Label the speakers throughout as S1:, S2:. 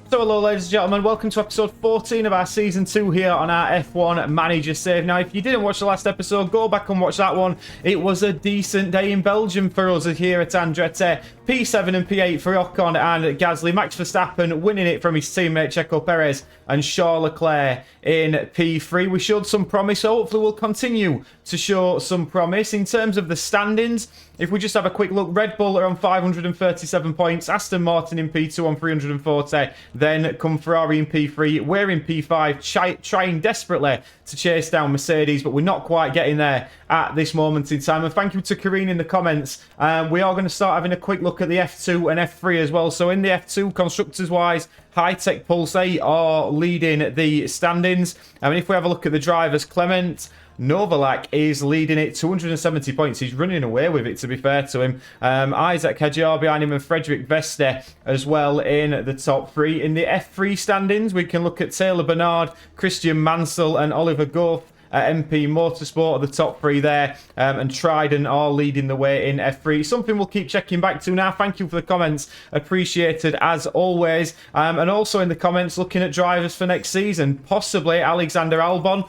S1: So hello ladies and gentlemen, welcome to episode 14 of our season 2 here on our F1 Manager save. Now if you didn't watch the last episode, go back and watch that one. It was a decent day in Belgium for us here at Andretti. P7 and P8 for Ocon and Gasly. Max Verstappen winning it from his teammate Checo Perez and Charles Leclerc in P3. We showed some promise, so hopefully we'll continue to show some promise. In terms of the standings, if we just have a quick look, Red Bull are on 537 points, Aston Martin in P2 on 340, then come Ferrari in P3, we're in P5, trying desperately to chase down Mercedes, but we're not quite getting there at this moment in time. And thank you to Karine in the comments. We are going to start having a quick look at the F2 and F3 as well. So in the F2, constructors-wise, High-Tech Pulse 8 are leading the standings. I mean, if we have a look at the drivers, Clement Novalak is leading it, 270 points. He's running away with it, to be fair to him. Isaac Hadjar behind him and Frederick Veste as well in the top three. In the F3 standings, we can look at Taylor Bernard, Christian Mansell and Oliver Goff. MP Motorsport are the top three there, and Trident are leading the way in F3. Something we'll keep checking back to now. Thank you for the comments, appreciated as always. And also in the comments, looking at drivers for next season, possibly Alexander Albon.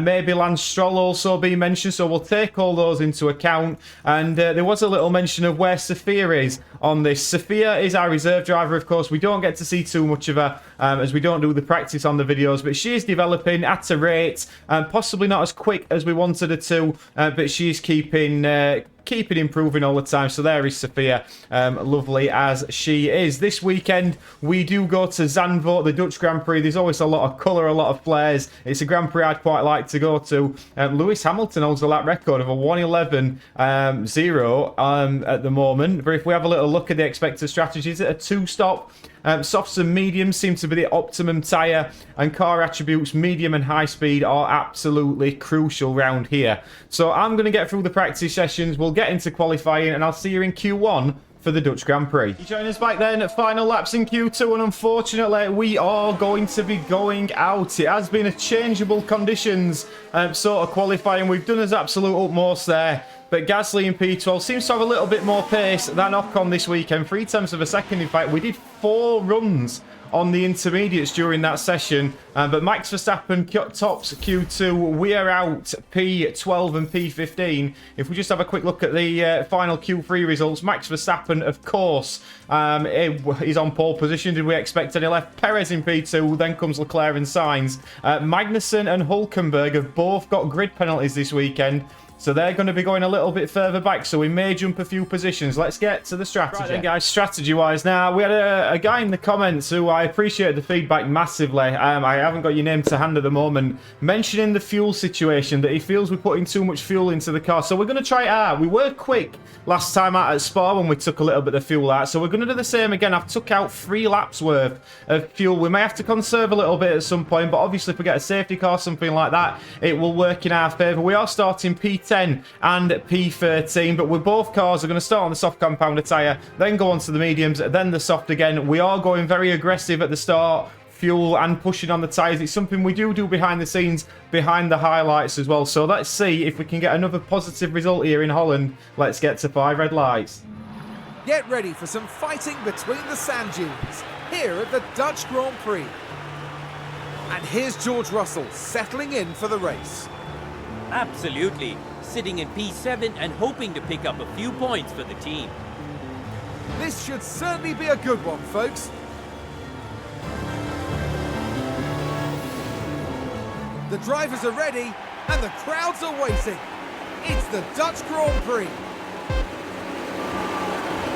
S1: Maybe Lance Stroll also being mentioned, so we'll take all those into account. And there was a little mention of where Sophia is on this. Sophia is our reserve driver, of course. We don't get to see too much of her as we don't do the practice on the videos, but she is developing at a rate, possibly not as quick as we wanted her to, but she's keeping improving all the time. So there is Sophia, lovely as she is. This weekend we do go to Zandvoort, the Dutch Grand Prix. There's always a lot of colour, a lot of flares. It's a Grand Prix I'd quite like to go to. Lewis Hamilton holds the lap record of a 1:11.0 at the moment. But if we have a little look at the expected strategies, a two-stop. Softs and mediums seem to be the optimum tyre, and car attributes medium and high speed are absolutely crucial round here. So I'm going to get through the practice sessions, we'll get into qualifying, and I'll see you in Q1 for the Dutch Grand Prix. You join us back then at final laps in Q2, and unfortunately we are going to be going out. It has been a changeable conditions sort of qualifying. We've done his absolute utmost there. But Gasly in P12 seems to have a little bit more pace than Ocon this weekend. 3/10 of a second, in fact. We did 4 runs on the intermediates during that session. But Max Verstappen tops Q2. We are out P12 and P15. If we just have a quick look at the final Q3 results, Max Verstappen, of course, is on pole position. Did we expect any left? Perez in P2, then comes Leclerc and Sainz. Magnussen and Hulkenberg have both got grid penalties this weekend. So they're going to be going a little bit further back, so we may jump a few positions. Let's get to the strategy. Right then, guys, strategy-wise. Now, we had a guy in the comments who I appreciate the feedback massively. I haven't got your name to hand at the moment. Mentioning the fuel situation, that he feels we're putting too much fuel into the car. So we're going to try it out. We were quick last time out at Spa when we took a little bit of fuel out. So we're going to do the same again. I've took out 3 laps worth of fuel. We may have to conserve a little bit at some point, but obviously if we get a safety car, something like that, it will work in our favour. We are starting P10 and P13, but with both cars are going to start on the soft compounder tyre, then go on to the mediums, then the soft again. We are going very aggressive at the start, fuel and pushing on the tyres. It's something we do behind the scenes, behind the highlights as well. So let's see if we can get another positive result here in Holland. Let's get to 5 red lights.
S2: Get ready for some fighting between the sand dunes here at the Dutch Grand Prix. And here's George Russell settling in for the race.
S3: Absolutely. Sitting in P7 and hoping to pick up a few points for the team.
S2: This should certainly be a good one, folks. The drivers are ready and the crowds are waiting. It's the Dutch Grand Prix.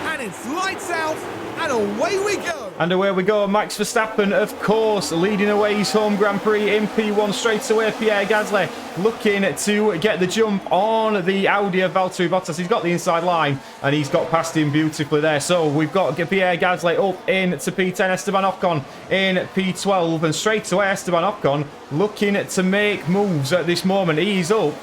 S2: And it's lights out and away we go.
S1: And away we go. Max Verstappen, of course, leading away his home Grand Prix in P1 straight away. Pierre Gasly looking to get the jump on the Audi of Valtteri Bottas. He's got the inside line and he's got past him beautifully there. So we've got Pierre Gasly up into P10, Esteban Ocon in P12, and straight away Esteban Ocon looking to make moves at this moment. He's up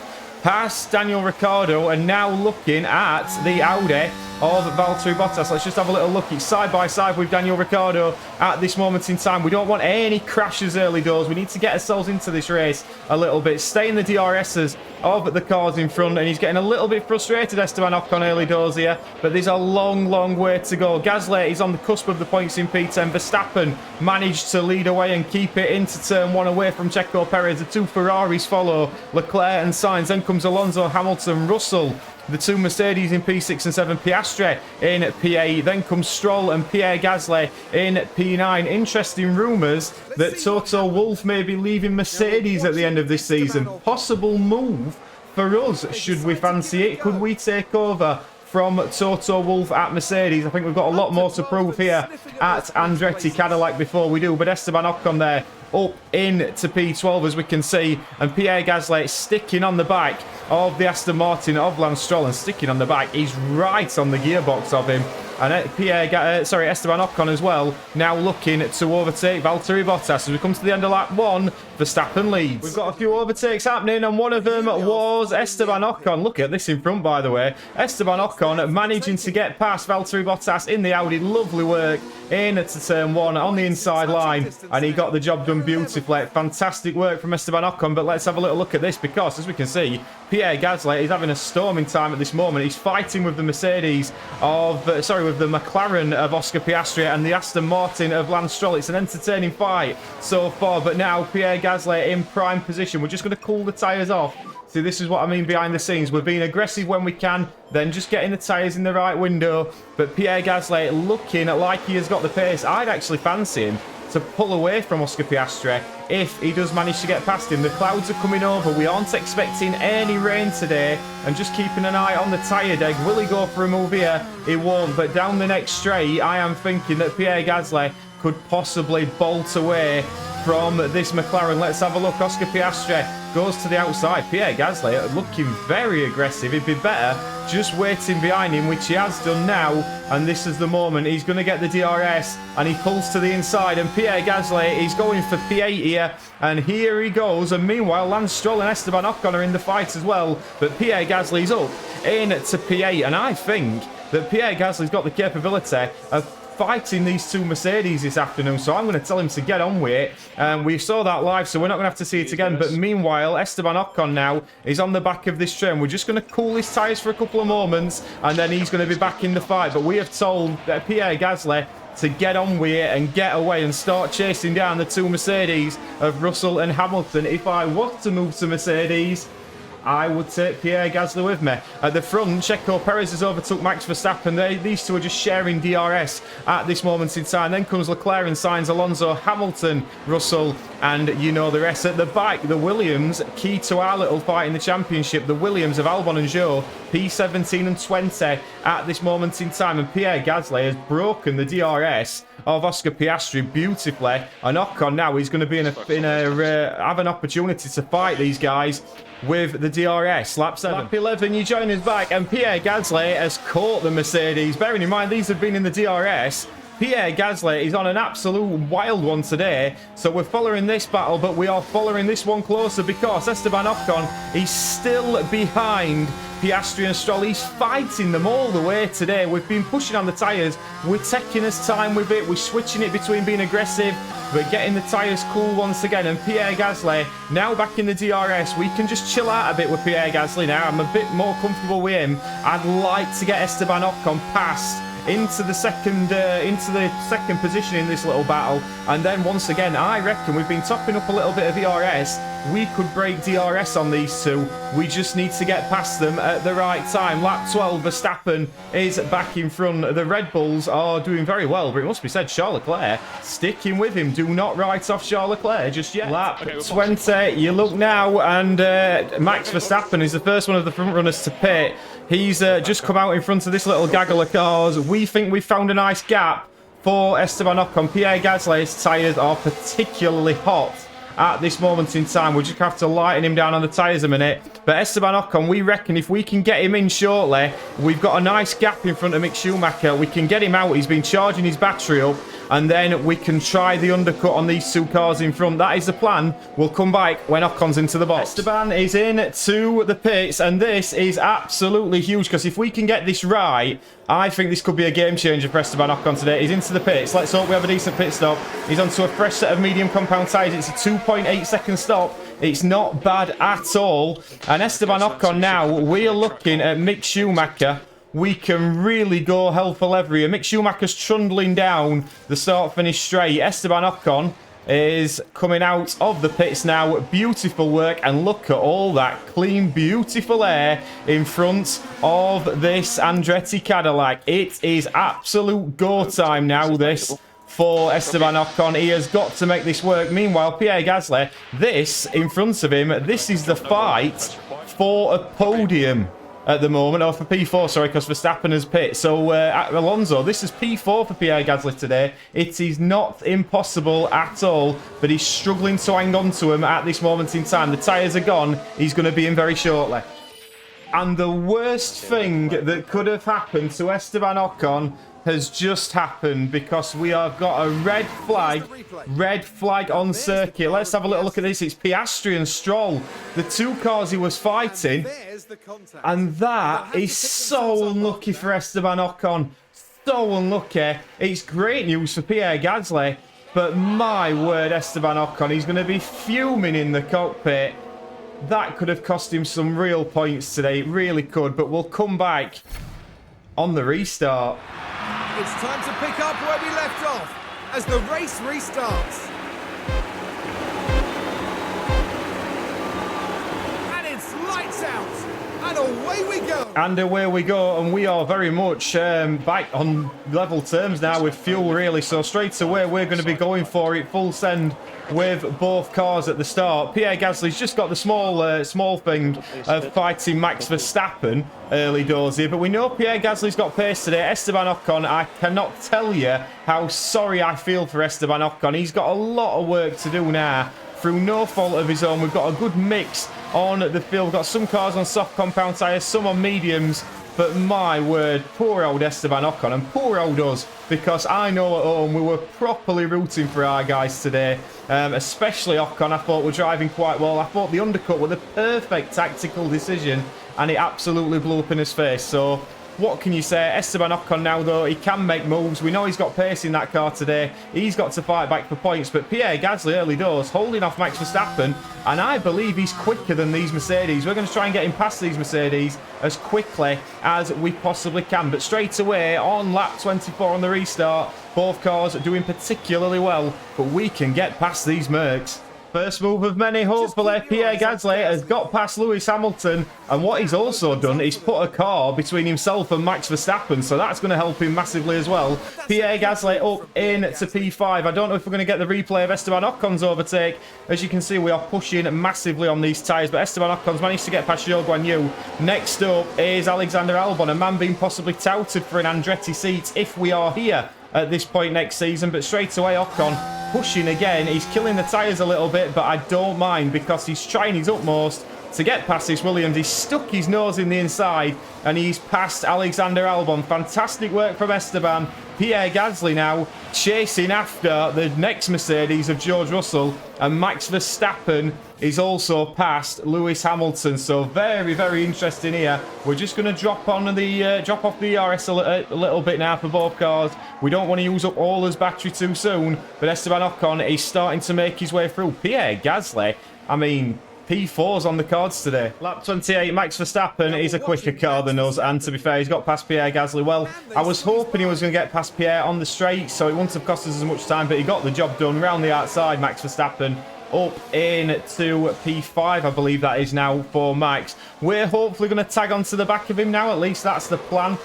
S1: past Daniel Ricciardo, and now looking at the Audi of Valtteri Bottas. Let's just have a little look. It's side by side with Daniel Ricciardo at this moment in time. We don't want any crashes early doors. We need to get ourselves into this race a little bit. Stay in the DRSs of the cars in front, and he's getting a little bit frustrated, Esteban Ocon, early doors here, but there's a long, long way to go. Gasly is on the cusp of the points in P10. Verstappen managed to lead away and keep it into turn 1 away from Checo Perez. The 2 Ferraris follow, Leclerc and Sainz. Then comes Alonso, Hamilton, Russell. The 2 Mercedes in P6 and 7, Piastri in P8. Then comes Stroll and Pierre Gasly in P9. Interesting rumours that Toto Wolff may be leaving Mercedes at the end of this season. Possible move for us, should we fancy it. Could we take over from Toto Wolff at Mercedes? I think we've got a lot more to prove here at Andretti Cadillac before we do. But Esteban Ocon there up into P12, as we can see, and Pierre Gasly sticking on the back of the Aston Martin of Lance Stroll, and sticking on the back, he's right on the gearbox of him. And Esteban Ocon as well, now looking to overtake Valtteri Bottas. As we come to the end of lap 1, Verstappen leads. We've got a few overtakes happening, and one of them was Esteban Ocon. Look at this in front, by the way. Esteban Ocon managing to get past Valtteri Bottas in the Audi. Lovely work into turn 1 on the inside line, and he got the job done beautifully. Fantastic work from Esteban Ocon. But let's have a little look at this, because as we can see, Pierre Gasly is having a storming time at this moment. He's fighting with the Mercedes of with the McLaren of Oscar Piastri and the Aston Martin of Lance Stroll. It's an entertaining fight so far, but now Pierre Gasly in prime position. We're just going to cool the tyres off. See, this is what I mean behind the scenes. We're being aggressive when we can, then just getting the tyres in the right window. But Pierre Gasly looking like he has got the pace. I'd actually fancy him to pull away from Oscar Piastri if he does manage to get past him. The clouds are coming over. We aren't expecting any rain today, and just keeping an eye on the tyre deck. Will he go for a move here? He won't, but down the next straight, I am thinking that Pierre Gasly could possibly bolt away from this McLaren. Let's have a look. Oscar Piastri goes to the outside. Pierre Gasly looking very aggressive. He'd be better just waiting behind him, which he has done now. And this is the moment. He's going to get the DRS, and he pulls to the inside. And Pierre Gasly, he's going for P8 here. And here he goes. And meanwhile, Lance Stroll and Esteban Ocon are in the fight as well. But Pierre Gasly's up into P8. And I think that Pierre Gasly's got the capability of fighting these 2 Mercedes this afternoon, so I'm going to tell him to get on with it. We saw that live, so we're not going to have to see it again. But meanwhile, Esteban Ocon now is on the back of this train. We're just going to cool his tyres for a couple of moments, and then he's going to be back in the fight. But we have told Pierre Gasly to get on with it and get away and start chasing down the 2 Mercedes of Russell and Hamilton. If I was to move to Mercedes, I would take Pierre Gasly with me. At the front, Checo Perez has overtook Max Verstappen. These 2 are just sharing DRS at this moment in time. Then comes Leclerc and Sainz, Alonso, Hamilton, Russell, and you know the rest. At the back, the Williams, key to our little fight in the championship. The Williams of Albon and Zhou, P17 and 20 at this moment in time. And Pierre Gasly has broken the DRS of Oscar Piastri beautifully. And Ocon now is going to be have an opportunity to fight these guys with the DRS. Lap 7. Lap 11, you join us back, and Pierre Gasly has caught the Mercedes. Bearing in mind, these have been in the DRS. Pierre Gasly is on an absolute wild one today, so we're following this battle, but we are following this one closer, because Esteban Ocon is still behind Piastri and Stroll. He's fighting them all the way today. We've been pushing on the tyres. We're taking us time with it. We're switching it between being aggressive, but getting the tyres cool once again. And Pierre Gasly now back in the DRS. We can just chill out a bit with Pierre Gasly now. I'm a bit more comfortable with him. I'd like to get Esteban Ocon past into the second position in this little battle. And then once again, I reckon we've been topping up a little bit of DRS. We could break DRS on these 2. We just need to get past them at the right time. Lap 12, Verstappen is back in front. The Red Bulls are doing very well, but it must be said, Charles Leclerc sticking with him. Do not write off Charles Leclerc just yet. Lap 20, you look now, and Max Verstappen is the first one of the front runners to pit. He's just come out in front of this little gaggle of cars. We think we've found a nice gap for Esteban Ocon. Pierre Gasly's tyres are particularly hot at this moment in time. We'll just have to lighten him down on the tyres a minute. But Esteban Ocon, we reckon if we can get him in shortly, we've got a nice gap in front of Mick Schumacher. We can get him out. He's been charging his battery up. and then we can try the undercut on these two cars in front. That is the plan. We'll come back when Ocon's into the box. Esteban is in to the pits, and this is absolutely huge, because if we can get this right, I think this could be a game changer for Esteban Ocon today. He's into the pits. Let's hope we have a decent pit stop. He's onto a fresh set of medium compound tyres. It's a 2.8 second stop. It's not bad at all. And Esteban Ocon now, we're looking at Mick Schumacher. We can really go hell for leather here. Mick Schumacher's trundling down the start-finish straight. Esteban Ocon is coming out of the pits now. Beautiful work, and look at all that clean, beautiful air in front of this Andretti Cadillac. It is absolute go time now, this, for Esteban Ocon. He has got to make this work. Meanwhile, Pierre Gasly, this in front of him, this is the fight for a podium at the moment, or for P4, sorry, because Verstappen has pit. So, Alonso, this is P4 for Pierre Gasly today. It is not impossible at all, but he's struggling to hang on to him at this moment in time. The tyres are gone. He's going to be in very shortly. And the worst thing that could have happened to Esteban Ocon has just happened, because we have got a red flag on circuit. Let's have a little look at this. It's Piastri and Stroll, the two cars he was fighting, and that is so unlucky for Esteban Ocon. So unlucky. It's great news for Pierre Gasly, but my word, Esteban Ocon, he's going to be fuming in the cockpit. That could have cost him some real points today. It really could, but we'll come back on the restart.
S2: It's time to pick up where we left off as the race restarts. And it's lights out. And away we go.
S1: And away we go, and we are very much back on level terms now with fuel, really. So straight away, we're going to be going for it full send with both cars at the start. Pierre Gasly's just got the small thing of fighting Max Verstappen early doors here, but we know Pierre Gasly's got pace today. Esteban Ocon, I cannot tell you how sorry I feel for Esteban Ocon. He's got a lot of work to do now. Through no fault of his own, we've got a good mix on the field. We've got some cars on soft compound tyres, some on mediums, but my word, poor old Esteban Ocon, and poor old us, because I know at home we were properly rooting for our guys today, especially Ocon. I thought we're driving quite well. I thought the undercut was the perfect tactical decision, and it absolutely blew up in his face. So what can you say? Esteban Ocon now, though, he can make moves. We know he's got pace in that car today. He's got to fight back for points. But Pierre Gasly, early doors, holding off Max Verstappen. And I believe he's quicker than these Mercedes. We're going to try and get him past these Mercedes as quickly as we possibly can. But straight away, on lap 24 on the restart, both cars are doing particularly well. But we can get past these Mercs. First move of many, hopefully. Pierre Gasly has got past Lewis Hamilton, and what he's also done is put a car between himself and Max Verstappen, so that's going to help him massively as well. Pierre Gasly up into P5. I don't know if we're going to get the replay of Esteban Ocon's overtake. As you can see, we are pushing massively on these tyres, but Esteban Ocon's managed to get past Zhou Guanyu. Next up is Alexander Albon, a man being possibly touted for an Andretti seat if we are here at this point next season, but straight away Ocon pushing again. He's killing the tyres a little bit, but I don't mind, because he's trying his utmost to get past this Williams. He's stuck his nose in the inside, and he's past Alexander Albon. Fantastic work from Esteban. Pierre Gasly now chasing after the next Mercedes of George Russell, and Max Verstappen is also past Lewis Hamilton. So very, very interesting here. We're just going to drop off the ERS a little bit now for both cars. We don't want to use up all his battery too soon, but Esteban Ocon is starting to make his way through. Pierre Gasly, I mean, P4's on the cards today. Lap 28, Max Verstappen is a quicker car than us, and to be fair, he's got past Pierre Gasly. Well, I was hoping he was going to get past Pierre on the straight, so it wouldn't have cost us as much time, but he got the job done round the outside. Max Verstappen up into P5, I believe that is now for Max. We're hopefully going to tag onto the back of him now, at least that's the plan.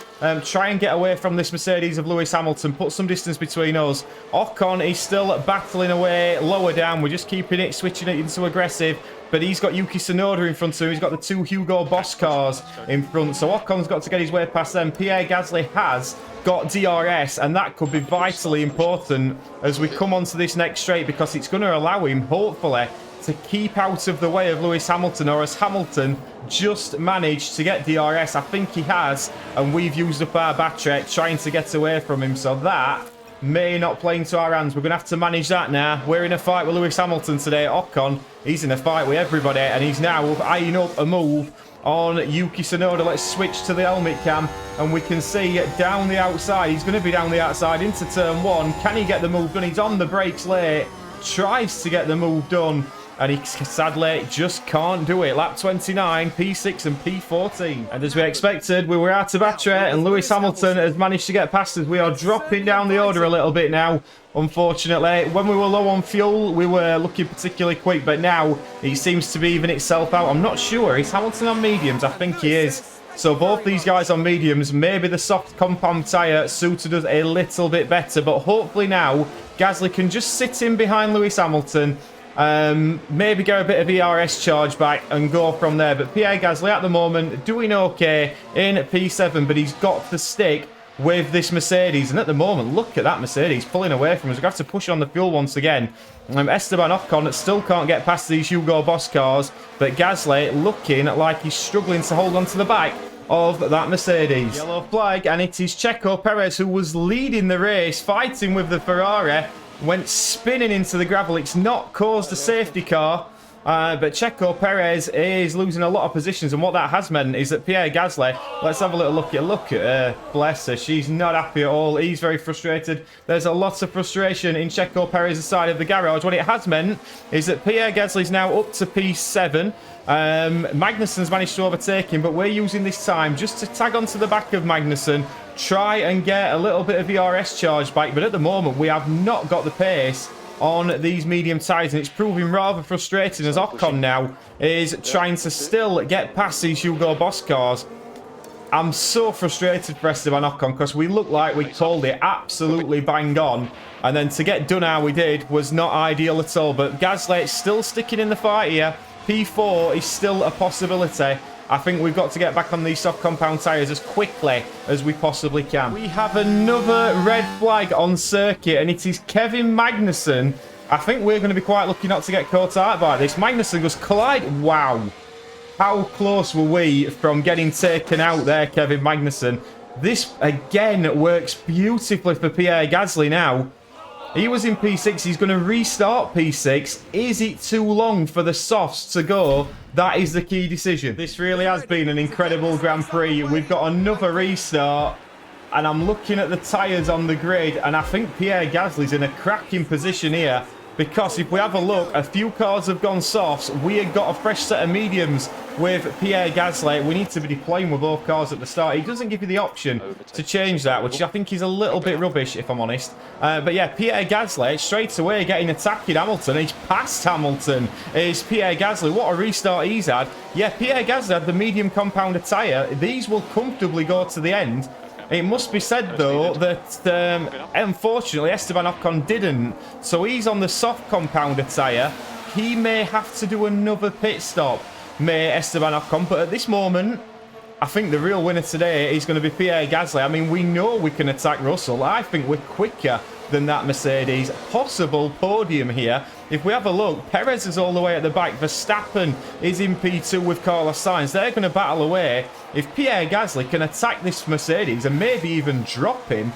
S1: Try and get away from this Mercedes of Lewis Hamilton, put some distance between us. Ocon is still battling away lower down. We're just keeping it, switching it into aggressive. But he's got Yuki Tsunoda in front of him. He's got the two Hugo Boss cars in front. So Ocon's got to get his way past them. Pierre Gasly has got DRS, and that could be vitally important as we come onto this next straight, because it's going to allow him, hopefully, to keep out of the way of Lewis Hamilton, or has Hamilton just managed to get DRS? I think he has, and we've used up our battery trying to get away from him. So that may not play into our hands. We're going to have to manage that now. We're in a fight with Lewis Hamilton today. Ocon, he's in a fight with everybody, and he's now eyeing up a move on Yuki Tsunoda. Let's switch to the helmet cam, and we can see down the outside. He's going to be down the outside into turn 1. Can he get the move done? He's on the brakes late. Tries to get the move done, and he sadly just can't do it. Lap 29, P6 and P14. And as we expected, we were out of battery, and Lewis Hamilton has managed to get past us. We are dropping down the order a little bit now, unfortunately. When we were low on fuel, we were looking particularly quick, but now it seems to be even itself out. I'm not sure. Is Hamilton on mediums? I think he is. So both these guys on mediums. Maybe the soft compound tyre suited us a little bit better, but hopefully now Gasly can just sit in behind Lewis Hamilton, maybe get a bit of ERS charge back and go from there. But Pierre Gasly at the moment doing okay in P7, but he's got to stick with this Mercedes. And at the moment, look at that Mercedes pulling away from us. We're going to have to push on the fuel once again. Esteban Ocon still can't get past these Hugo Boss cars, but Gasly looking like he's struggling to hold on to the back of that Mercedes. Yellow flag, and it is Checo Perez who was leading the race, fighting with the Ferrari, went spinning into the gravel. It's not caused a safety car, but Checo Perez is losing a lot of positions, and what that has meant is that Pierre Gasly, let's have a little look at her, bless her, she's not happy at all. He's very frustrated. There's a lot of frustration in Checo Perez's side of the garage. What it has meant is that Pierre Gasly's now up to P7. Magnussen's managed to overtake him, but we're using this time just to tag onto the back of Magnussen, try and get a little bit of ERS charge back, but at the moment we have not got the pace on these medium tyres, and it's proving rather frustrating as Ocon now is trying to still get past these Hugo Boss cars. I'm so frustrated for Esteban Ocon because we look like we called it absolutely bang on, and then to get done how we did was not ideal at all. But Gasly still sticking in the fight here. P4 is still a possibility. I think we've got to get back on these soft compound tyres as quickly as we possibly can. We have another red flag on circuit, and it is Kevin Magnussen. I think we're going to be quite lucky not to get caught out by this. Magnussen goes collide. Wow. How close were we from getting taken out there, Kevin Magnussen? This, again, works beautifully for Pierre Gasly now. He was in P6. He's going to restart P6. Is it too long for the softs to go? That is the key decision. This really has been an incredible Grand Prix. We've got another restart, and I'm looking at the tyres on the grid, and I think Pierre Gasly's in a cracking position here, because if we have a look, a few cars have gone softs. We have got a fresh set of mediums with Pierre Gasly. We need to be deploying with both cars at the start. He doesn't give you the option to change that, which I think is a little bit rubbish, if I'm honest. But yeah, Pierre Gasly straight away getting attacked in Hamilton. He's past Hamilton. Is Pierre Gasly. What a restart he's had. Yeah, Pierre Gasly had the medium compounder tyre. These will comfortably go to the end. It must be said, though, that unfortunately Esteban Ocon didn't. So he's on the soft compounder tyre. He may have to do another pit stop, may Esteban Ocon. But at this moment, I think the real winner today is going to be Pierre Gasly. I mean, we know we can attack Russell. I think we're quicker than that Mercedes. Possible podium here. If we have a look, Perez is all the way at the back. Verstappen is in P2 with Carlos Sainz. They're going to battle away. If Pierre Gasly can attack this Mercedes and maybe even drop him,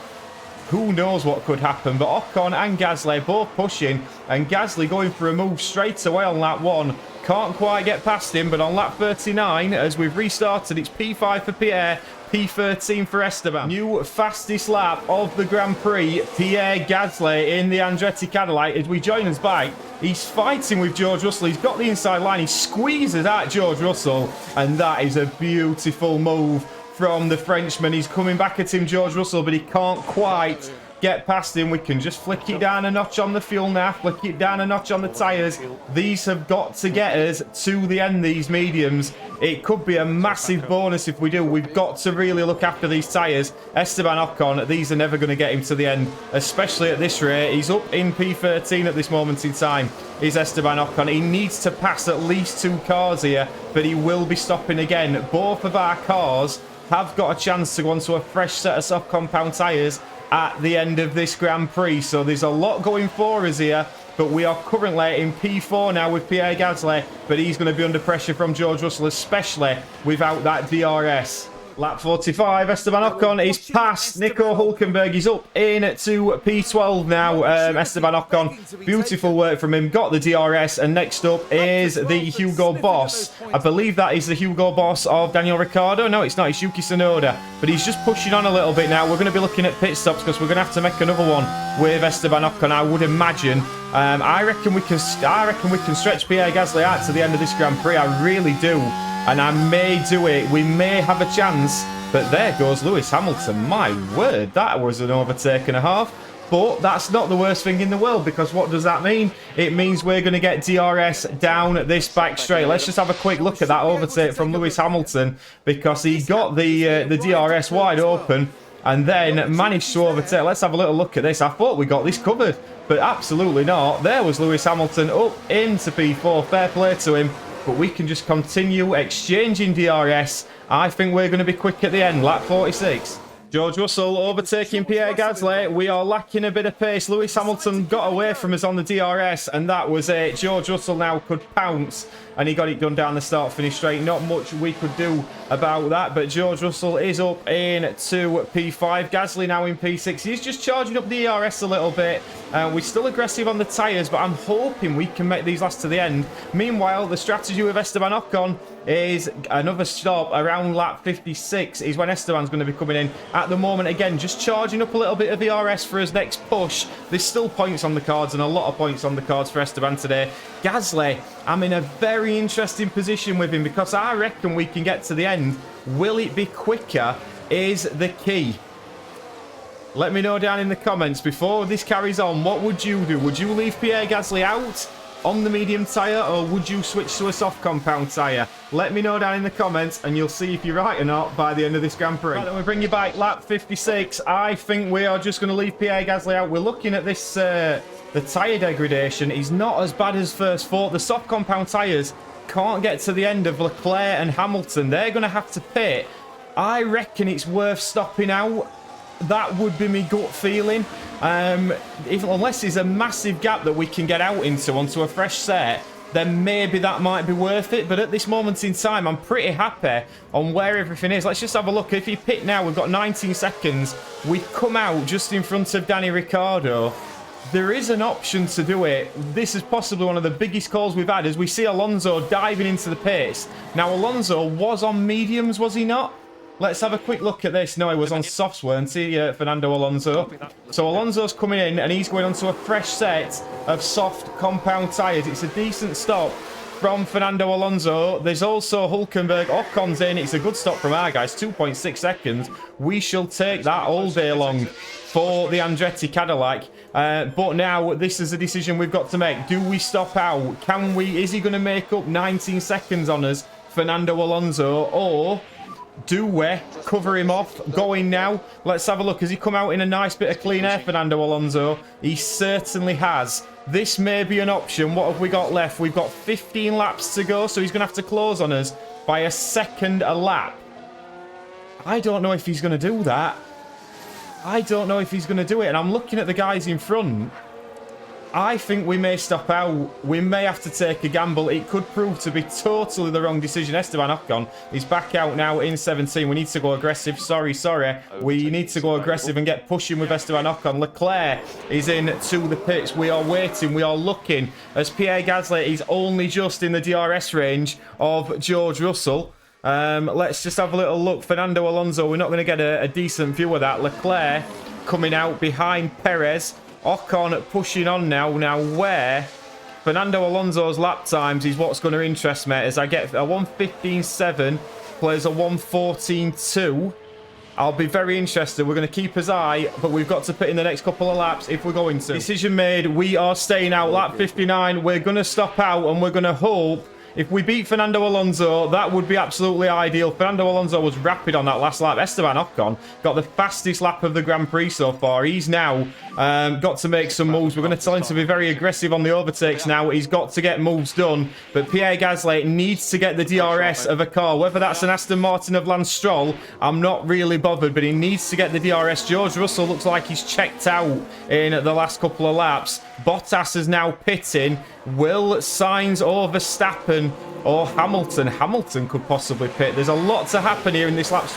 S1: who knows what could happen. But Ocon and Gasly both pushing, and Gasly going for a move straight away on lap 1. Can't quite get past him, but on lap 39, as we've restarted, it's P5 for Pierre, P13 for Esteban. New fastest lap of the Grand Prix, Pierre Gasly in the Andretti Cadillac. As we join us back, he's fighting with George Russell. He's got the inside line. He squeezes at George Russell, and that is a beautiful move from the Frenchman. He's coming back at him, George Russell, but he can't quite get past him. We can just flick it down a notch on the fuel now, flick it down a notch on the tyres. These have got to get us to the end, these mediums. It could be a massive bonus if we do. We've got to really look after these tyres. Esteban Ocon, these are never going to get him to the end, especially at this rate. He's up in P13 at this moment in time, is Esteban Ocon. He needs to pass at least 2 cars here, but he will be stopping again. Both of our cars have got a chance to go onto a fresh set of soft compound tyres at the end of this Grand Prix. So there's a lot going for us here, but we are currently in P4 now with Pierre Gasly, but he's going to be under pressure from George Russell, especially without that DRS. Lap 45, Esteban Ocon is past Nico Hulkenberg. He's up into P12 now. Esteban Ocon, beautiful work from him. Got the DRS, and next up is the Hugo Boss. I believe that is the Hugo Boss of Daniel Ricciardo. No, it's not. It's Yuki Tsunoda. But he's just pushing on a little bit now. We're going to be looking at pit stops because we're going to have to make another one with Esteban Ocon, I would imagine. I reckon we can stretch Pierre Gasly out to the end of this Grand Prix. I really do. And I may do it. We may have a chance. But there goes Lewis Hamilton. My word, that was an overtake and a half. But that's not the worst thing in the world, because what does that mean? It means we're going to get DRS down this back straight. Let's just have a quick look at that overtake from Lewis Hamilton, because he got the DRS wide open and then managed to overtake. Let's have a little look at this. I thought we got this covered, but absolutely not. There was Lewis Hamilton up into P4. Fair play to him. But we can just continue exchanging DRS. I think we're going to be quick at the end. Lap 46. George Russell overtaking Pierre Gasly. We are lacking a bit of pace. Lewis Hamilton got away from us on the DRS, and that was it. George Russell now could pounce, and he got it done down the start-finish straight. Not much we could do about that, but George Russell is up into P5. Gasly now in P6. He's just charging up the DRS a little bit. We're still aggressive on the tyres, but I'm hoping we can make these last to the end. Meanwhile, the strategy with Esteban Ocon is another stop around lap 56 is when Esteban's going to be coming in. At the moment, again, just charging up a little bit of DRS for his next push. There's still points on the cards, and a lot of points on the cards for Esteban today. Gasly, I'm in a very interesting position with him, because I reckon we can get to the end. Will it be quicker is the key. Let me know down in the comments before this carries on. What would you do? Would you leave Pierre Gasly out on the medium tyre, or would you switch to a soft compound tyre? Let me know down in the comments, and you'll see if you're right or not by the end of this Grand Prix. Right, then we bring you back, lap 56. I think we are just going to leave Pierre Gasly out. We're looking at this, the tyre degradation is not as bad as first thought. The soft compound tyres can't get to the end of Leclerc and Hamilton. They're going to have to pit. I reckon it's worth stopping out. That would be my gut feeling. Unless there's a massive gap that we can get out into onto a fresh set, then maybe that might be worth it. But at this moment in time, I'm pretty happy on where everything is. Let's just have a look. If you pit now, we've got 19 seconds. We come out just in front of Danny Ricciardo. There is an option to do it. This is possibly one of the biggest calls we've had, as we see Alonso diving into the pace. Now, Alonso was on mediums, was he not? Let's have a quick look at this. No, he was on softs, weren't he, Fernando Alonso? So Alonso's coming in, and he's going onto a fresh set of soft compound tyres. It's a decent stop from Fernando Alonso. There's also Hulkenberg. Ocon's in. It's a good stop from our guys. 2.6 seconds. We shall take that all day long for the Andretti Cadillac. But now this is a decision we've got to make. Do we stop out? Can we? Is he going to make up 19 seconds on us, Fernando Alonso, or do we cover him off? Going now. Let's have a look. Has he come out in a nice bit of clean air, Fernando Alonso? He certainly has. This may be an option. What have we got left? We've got 15 laps to go, so he's going to have to close on us by a second a lap. I don't know if he's going to do that. I don't know if he's going to do it. And I'm looking at the guys in front. I think we may stop out. We may have to take a gamble. It could prove to be totally the wrong decision. Esteban Ocon is back out now in 17. We need to go aggressive. Sorry. We need to go aggressive and get pushing with Esteban Ocon. Leclerc is in to the pits. We are waiting. We are looking as Pierre Gasly is only just in the DRS range of George Russell. Let's just have a little look. Fernando Alonso, we're not going to get a decent view of that. Leclerc coming out behind Perez. Ocon pushing on now. Now where Fernando Alonso's lap times is what's going to interest me, as I get a 1:15.7 plays a 1:14.2. I'll be very interested. We're going to keep his eye, but we've got to put in the next couple of laps if we're going to. Decision made. We are staying out. Lap 59. We're going to stop out, and we're going to hope. If we beat Fernando Alonso, that would be absolutely ideal. Fernando Alonso was rapid on that last lap. Esteban Ocon got the fastest lap of the Grand Prix so far. He's now got to make some moves. We're going to tell him to be very aggressive on the overtakes now. He's got to get moves done. But Pierre Gasly needs to get the DRS of a car. Whether that's an Aston Martin of Lance Stroll, I'm not really bothered. But he needs to get the DRS. George Russell looks like he's checked out in the last couple of laps. Bottas is now pitting. Will Sainz or Verstappen or Hamilton. Hamilton could possibly pit. There's a lot to happen here in this next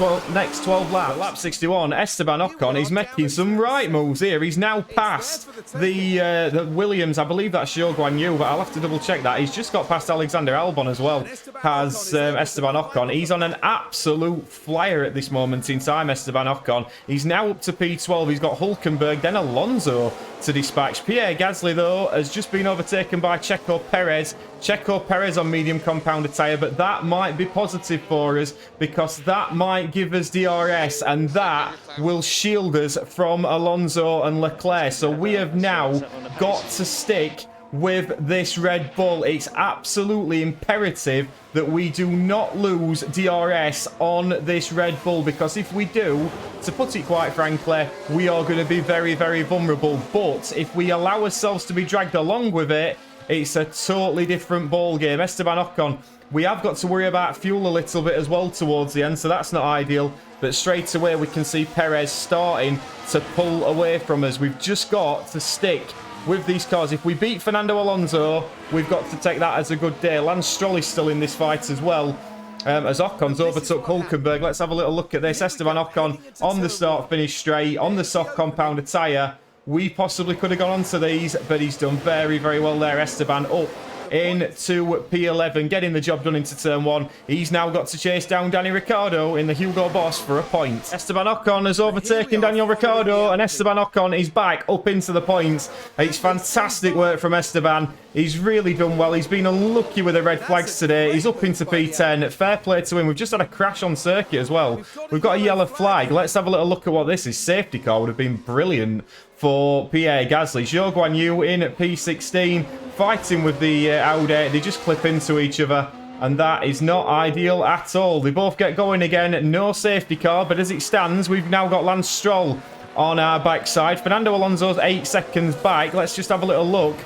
S1: 12 laps. At lap 61, Esteban Ocon is making some right moves here. He's now past the Williams. I believe that's Zhou Guan Yu, but I'll have to double check that. He's just got past Alexander Albon as well, has Esteban Ocon. He's on an absolute flyer at this moment in time, Esteban Ocon. He's now up to P12. He's got Hulkenberg, then Alonso to dispatch. Pierre Gasly, though, has just been overtaken by Checo Perez. Checo Perez on medium compounder tyre, but that might be positive for us because that might give us DRS and that will shield us from Alonso and Leclerc. So we have now got to stick with this Red Bull. It's absolutely imperative that we do not lose DRS on this Red Bull, because if we do, to put it quite frankly, we are going to be very, very vulnerable. But if we allow ourselves to be dragged along with it, it's a totally different ball game. Esteban Ocon, we have got to worry about fuel a little bit as well towards the end, so that's not ideal. But straight away we can see Perez starting to pull away from us. We've just got to stick with these cars. If we beat Fernando Alonso, we've got to take that as a good day. Lance Stroll is still in this fight as well, as Ocon's overtook Hulkenberg. Let's have a little look at this. Esteban Ocon on the start-finish straight, on the soft compounder tyre. We possibly could have gone onto these, but he's done very, very well there. Esteban up into P11, getting the job done into turn 1. He's now got to chase down Danny Ricciardo in the Hugo Boss for a point. Esteban Ocon has overtaken Daniel Ricciardo, and Esteban Ocon is back up into the points. It's fantastic work from Esteban. He's really done well. He's been unlucky with the red flags today. He's up into P10. Fair play to him. We've just had a crash on circuit as well. We've got a yellow flag. Let's have a little look at what this is. Safety car would have been brilliant for Pierre Gasly. Zhou Guan Yu in at P16, fighting with the Audi. They just clip into each other, and that is not ideal at all. They both get going again. No safety car, but as it stands, we've now got Lance Stroll on our backside. Fernando Alonso's 8 seconds back. Let's just have a little look.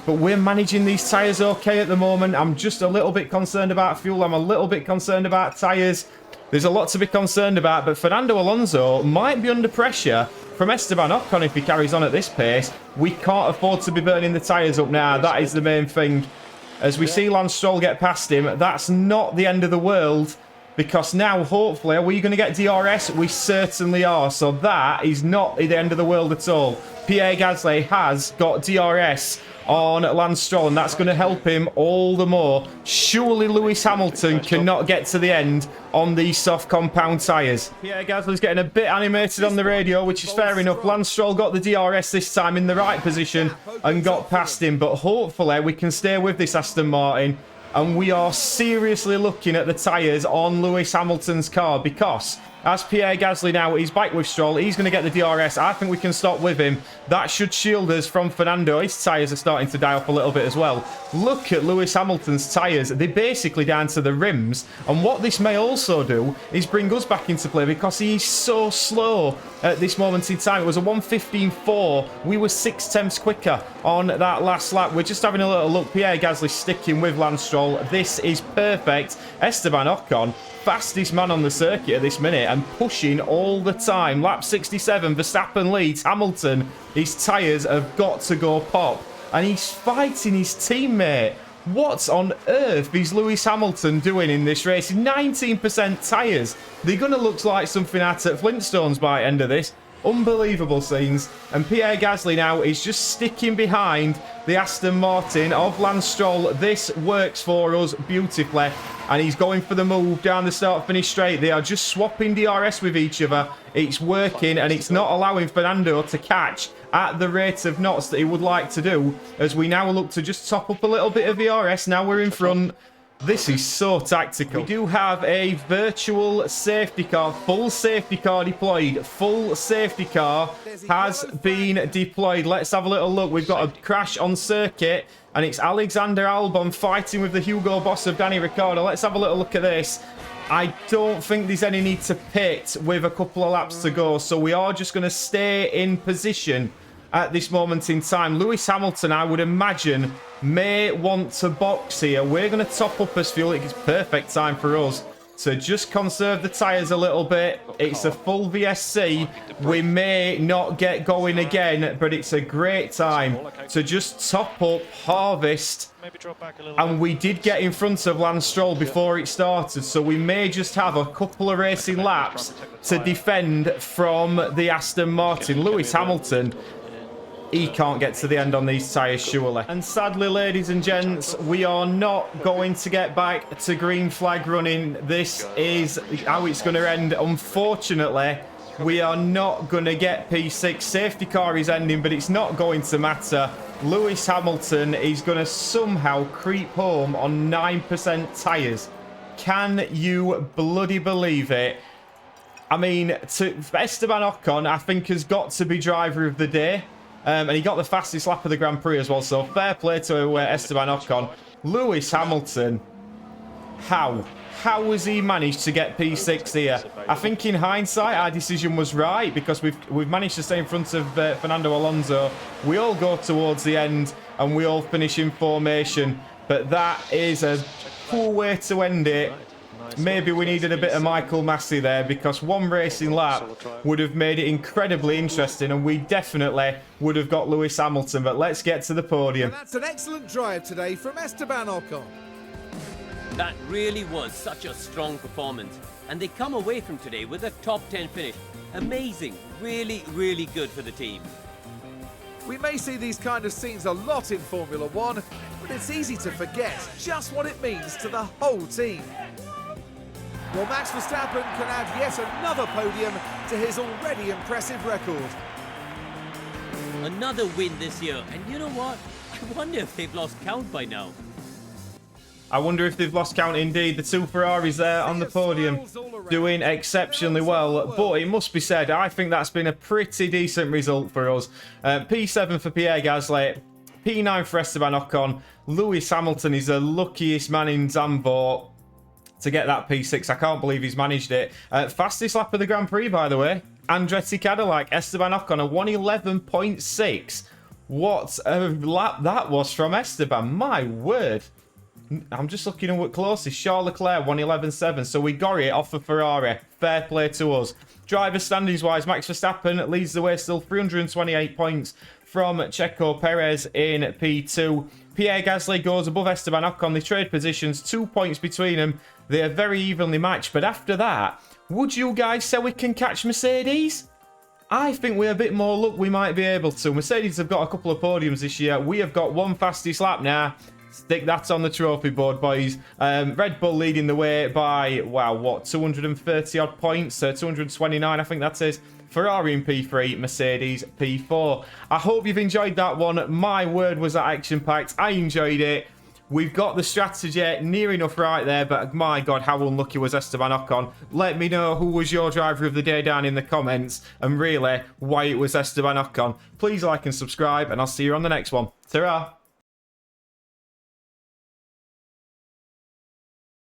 S1: But we're managing these tyres okay at the moment. I'm just a little bit concerned about fuel. I'm a little bit concerned about tyres. There's a lot to be concerned about, but Fernando Alonso might be under pressure from Esteban Ocon if he carries on at this pace. We can't afford to be burning the tyres up now. That is the main thing. As we see Lance Stroll get past him, that's not the end of the world, because now, hopefully, are we going to get DRS? We certainly are. So that is not the end of the world at all. Pierre Gasly has got DRS on Lance Stroll, and that's going to help him all the more. Surely Lewis Hamilton cannot get to the end on these soft compound tyres. Pierre Gasly's getting a bit animated on the radio, which is fair enough. Lance Stroll got the DRS this time in the right position and got past him, but hopefully we can stay with this Aston Martin, and we are seriously looking at the tyres on Lewis Hamilton's car, because as Pierre Gasly now is back with Stroll, he's going to get the DRS. I think we can stop with him. That should shield us from Fernando. His tyres are starting to die off a little bit as well. Look at Lewis Hamilton's tyres. They're basically down to the rims. And what this may also do is bring us back into play, because he's so slow at this moment in time. It was a 1:15.4. We were 6 tenths quicker on that last lap. We're just having a little look. Pierre Gasly sticking with Lance Stroll. This is perfect. Esteban Ocon, fastest man on the circuit at this minute and pushing all the time. Lap 67, Verstappen leads Hamilton. His tyres have got to go pop, and he's fighting his teammate. What on earth is Lewis Hamilton doing in this race? 19% tyres. They're going to look like something out at Flintstones by the end of this. Unbelievable scenes. And Pierre Gasly now is just sticking behind the Aston Martin of Lance Stroll. This works for us beautifully. And he's going for the move down the start-finish straight. They are just swapping DRS with each other. It's working, and it's not allowing Fernando to catch at the rate of knots that he would like to do, as we now look to just top up a little bit of DRS. Now we're in front. This is so tactical. We do have a virtual safety car, full safety car deployed. Full safety car has been deployed. Let's have a little look. We've got a crash on circuit, and it's Alexander Albon fighting with the Hugo Boss of Danny Ricciardo. Let's have a little look at this. I don't think there's any need to pit with a couple of laps to go, so we are just going to stay in position at this moment in time. Lewis Hamilton, I would imagine, may want to box here. We're going to top up as fuel. It's perfect time for us. to just conserve the tyres a little bit. It's a full VSC. We may not get going again, but it's a great time to just top up, harvest. And we did get in front of Lance Stroll before it started, so we may just have a couple of racing laps to defend from the Aston Martin. Lewis Hamilton, he can't get to the end on these tyres, surely. And sadly, ladies and gents, we are not going to get back to green flag running. This is how it's going to end. Unfortunately, we are not going to get P6. Safety car is ending, but it's not going to matter. Lewis Hamilton is going to somehow creep home on 9% tyres. Can you bloody believe it? I mean, Esteban Ocon, I think, has got to be driver of the day. And he got the fastest lap of the Grand Prix as well, so fair play to Esteban Ocon. Lewis Hamilton, how has he managed to get P6 here? I think in hindsight our decision was right, because we've managed to stay in front of Fernando Alonso. We all go towards the end and we all finish in formation, but that is a poor way to end it. Maybe we needed a bit of Michael Massey there, because one racing lap would have made it incredibly interesting, and we definitely would have got Lewis Hamilton. But let's get to the podium.
S2: And that's an excellent drive today from Esteban Ocon.
S3: That really was such a strong performance, and they come away from today with a top 10 finish. Amazing, really, really good for the team.
S2: We may see these kind of scenes a lot in Formula One, but it's easy to forget just what it means to the whole team. Well, Max Verstappen can add yet another podium to his already impressive record.
S3: Another win this year, and you know what? I wonder if they've lost count by now.
S1: I wonder if they've lost count indeed. The two Ferraris there on the podium doing exceptionally well. But it must be said, I think that's been a pretty decent result for us. P7 for Pierre Gasly, P9 for Esteban Ocon. Lewis Hamilton is the luckiest man in Zandvoort to get that P6. I can't believe he's managed it. Fastest lap of the Grand Prix, by the way. Andretti Cadillac, Esteban Ocon, a 1:11.6. What a lap that was from Esteban. My word. I'm just looking at what closest. Charles Leclerc, 1:11.7. So we got it off of Ferrari. Fair play to us. Driver standings-wise, Max Verstappen leads the way still. 328 points from Checo Perez in P2. Pierre Gasly goes above Esteban Ocon. They trade positions, 2 points between them. They are very evenly matched. But after that, would you guys say we can catch Mercedes? I think with a bit more luck, we might be able to. Mercedes have got a couple of podiums this year. We have got one fastest lap now. Stick that on the trophy board, boys. Red Bull leading the way by, wow, what, 230 odd points? 229, I think that is. Ferrari in P3, Mercedes P4. I hope you've enjoyed that one. My word, was that action-packed. I enjoyed it. We've got the strategy near enough right there, but my God, how unlucky was Esteban Ocon. Let me know who was your driver of the day down in the comments, and really, why it was Esteban Ocon. Please like and subscribe, and I'll see you on the next one. Ta-ra!